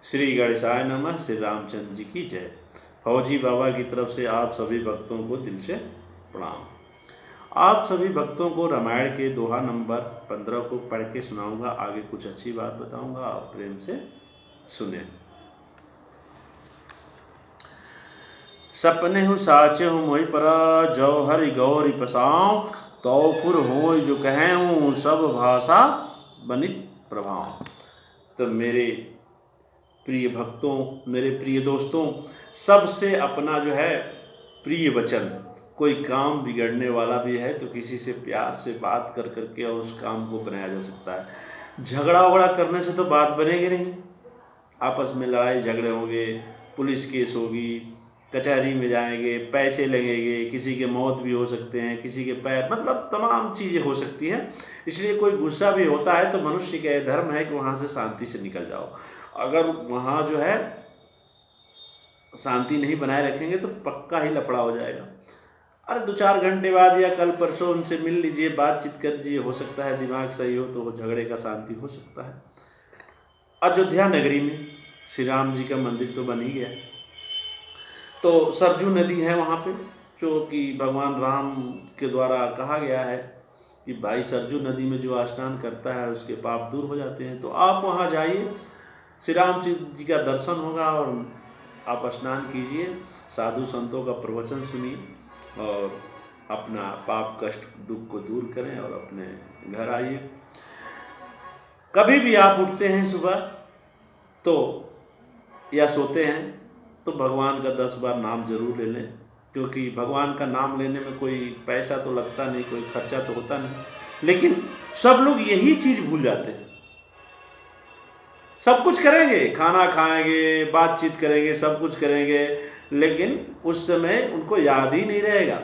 श्री गणेशाय नमः। श्री रामचंद्र जी की जय। फौजी बाबा की तरफ से आप सभी भक्तों को दिल से प्रणाम। आप सभी भक्तों को रामायण के दोहा नंबर 15 को पढ़ के सुनाऊंगा। आगे कुछ अच्छी बात बताऊंगा, आप प्रेम से सुने। सपने हु साचे हूँ मोहि परा, जौ हरि गौरी पसाऊं, तो फुर हो जो कहूँ सब भाषा बनित प्रभाव। तो मेरे प्रिय भक्तों, मेरे प्रिय दोस्तों, सबसे अपना जो है प्रिय वचन, कोई काम बिगड़ने वाला भी है तो किसी से प्यार से बात कर करके और उस काम को बनाया जा सकता है। झगड़ा वगड़ा करने से तो बात बनेगी नहीं, आपस में लड़ाई झगड़े होंगे, पुलिस केस होगी, कचहरी में जाएंगे, पैसे लगेंगे, किसी के मौत भी हो सकते हैं, किसी के पैर, मतलब तमाम चीज़ें हो सकती हैं। इसलिए कोई गुस्सा भी होता है तो मनुष्य का धर्म है कि वहाँ से शांति से निकल जाओ। अगर वहाँ जो है शांति नहीं बनाए रखेंगे तो पक्का ही लफड़ा हो जाएगा। अरे 2-4 घंटे बाद या कल परसों उनसे मिल लीजिए, बातचीत कर लीजिए, हो सकता है दिमाग सही हो तो झगड़े का शांति हो सकता है। अयोध्या नगरी में श्री राम जी का मंदिर तो बन ही गया, तो सरजू नदी है वहाँ पे, जो कि भगवान राम के द्वारा कहा गया है कि भाई सरजू नदी में जो स्नान करता है उसके पाप दूर हो जाते हैं। तो आप वहाँ जाइए, श्री राम जी का दर्शन होगा और आप स्नान कीजिए, साधु संतों का प्रवचन सुनिए और अपना पाप कष्ट दुख को दूर करें और अपने घर आइए। कभी भी आप उठते हैं सुबह तो या सोते हैं तो भगवान का 10 बार नाम जरूर ले लें, क्योंकि भगवान का नाम लेने में कोई पैसा तो लगता नहीं, कोई खर्चा तो होता नहीं, लेकिन सब लोग यही चीज भूल जाते हैं। सब कुछ करेंगे, खाना खाएंगे, बातचीत करेंगे, सब कुछ करेंगे, लेकिन उस समय उनको याद ही नहीं रहेगा।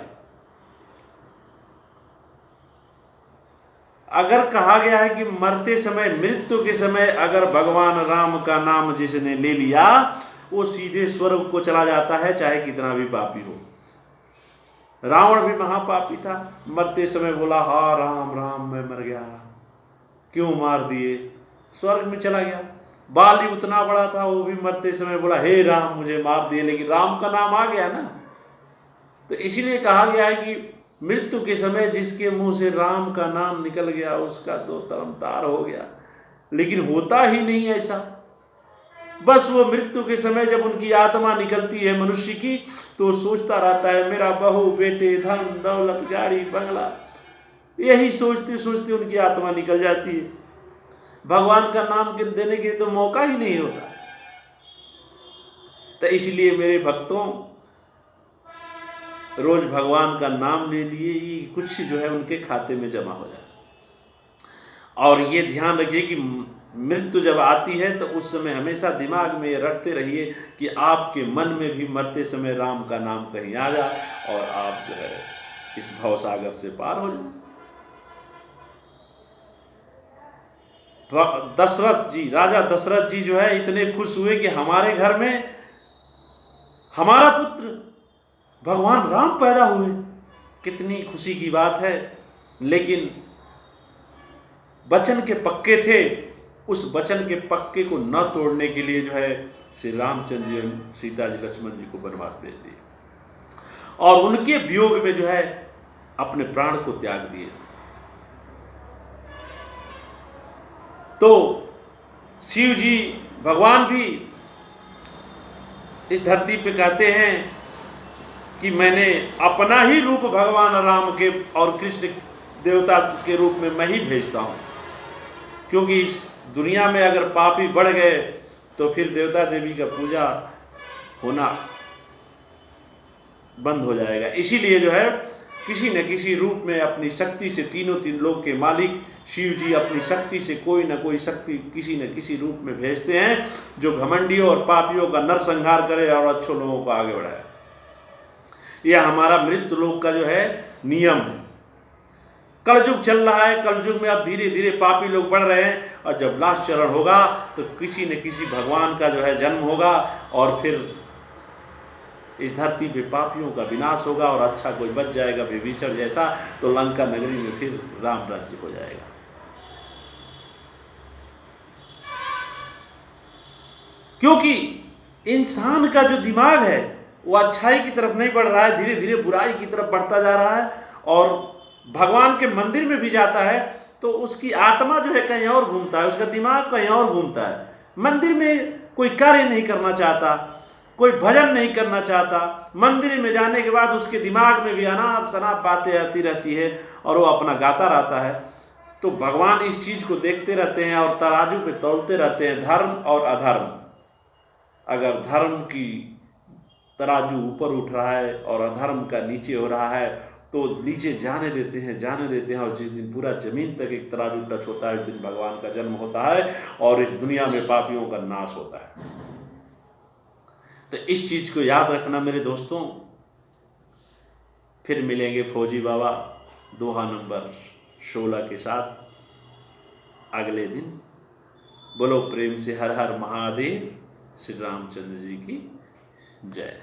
अगर कहा गया है कि मरते समय, मृत्यु के समय अगर भगवान राम का नाम जिसने ले लिया वो सीधे स्वर्ग को चला जाता है, चाहे कितना भी पापी हो। रावण भी महापापी था, मरते समय बोला हा राम राम मैं मर गया, क्यों मार दिए, स्वर्ग में चला गया। बाली उतना बड़ा था, वो भी मरते समय बोला हे राम मुझे मार दिए, लेकिन राम का नाम आ गया ना। तो इसीलिए कहा गया है कि मृत्यु के समय जिसके मुंह से राम का नाम निकल गया उसका तो तरमतार हो गया, लेकिन होता ही नहीं ऐसा। बस वो मृत्यु के समय जब उनकी आत्मा निकलती है मनुष्य की, तो सोचता रहता है मेरा बहू बेटे धन दौलत गाड़ी बंगला, यही सोचते सोचते उनकी आत्मा निकल जाती है। भगवान का नाम देने के तो मौका ही नहीं होता। तो इसलिए मेरे भक्तों, रोज भगवान का नाम ले लिए, कुछ जो है उनके खाते में जमा हो जाए। और ये ध्यान रखिए कि मृत्यु जब आती है तो उस समय हमेशा दिमाग में रटते रहिए कि आपके मन में भी मरते समय राम का नाम कहीं आ जाए और आप जो है इस भवसागर से पार हो जाए। दशरथ जी, राजा दशरथ जी जो है इतने खुश हुए कि हमारे घर में हमारा पुत्र भगवान राम पैदा हुए, कितनी खुशी की बात है। लेकिन वचन के पक्के थे, उस वचन के पक्के को न तोड़ने के लिए जो है श्री रामचंद्र जी सीता जी लक्ष्मण जी को वनवास भेज दिए और उनके वियोग में जो है अपने प्राण को त्याग दिए। तो शिव जी भगवान भी इस धरती पे कहते हैं कि मैंने अपना ही रूप भगवान राम के और कृष्ण देवता के रूप में मैं ही भेजता हूं, क्योंकि इस दुनिया में अगर पापी बढ़ गए तो फिर देवता देवी का पूजा होना बंद हो जाएगा। इसीलिए जो है किसी न किसी रूप में अपनी शक्ति से, तीनों तीन लोक के मालिक शिव जी अपनी शक्ति से कोई न कोई शक्ति किसी न किसी रूप में भेजते हैं, जो घमंडियों और पापियों का नरसंहार करे और अच्छे लोगों को आगे बढ़ाए। यह हमारा मृत्यु लोक का जो है नियम है। कलयुग चल रहा है, कलयुग में अब धीरे धीरे पापी लोग बढ़ रहे हैं और जब लास्ट चरण होगा तो किसी न किसी भगवान का जो है जन्म होगा और फिर इस धरती पे पापियों का विनाश होगा और अच्छा कोई बच जाएगा विभीषण जैसा, तो लंका नगरी में फिर राम राज्य हो जाएगा। क्योंकि इंसान का जो दिमाग है वो अच्छाई की तरफ नहीं बढ़ रहा है, धीरे धीरे बुराई की तरफ बढ़ता जा रहा है। और भगवान के मंदिर में भी जाता है तो उसकी आत्मा जो है कहीं और घूमता है, उसका दिमाग कहीं और घूमता है। मंदिर में कोई कार्य नहीं करना चाहता, कोई भजन नहीं करना चाहता। मंदिर में जाने के बाद उसके दिमाग में भी अनाप शनाप बातें आती रहती है और वो अपना गाता रहता है। तो भगवान इस चीज को देखते रहते हैं और तराजू पे तौलते रहते हैं, धर्म और अधर्म। अगर धर्म की तराजू ऊपर उठ रहा है और अधर्म का नीचे हो रहा है तो नीचे जाने देते हैं। और जिस दिन पूरा जमीन तक एक तराजू टच होता है, उस दिन भगवान का जन्म होता है और इस दुनिया में पापियों का नाश होता है। तो इस चीज को याद रखना मेरे दोस्तों। फिर मिलेंगे फौजी बाबा दोहा नंबर 16 के साथ अगले दिन। बोलो प्रेम से हर हर महादेव। श्री रामचंद्र जी की जय।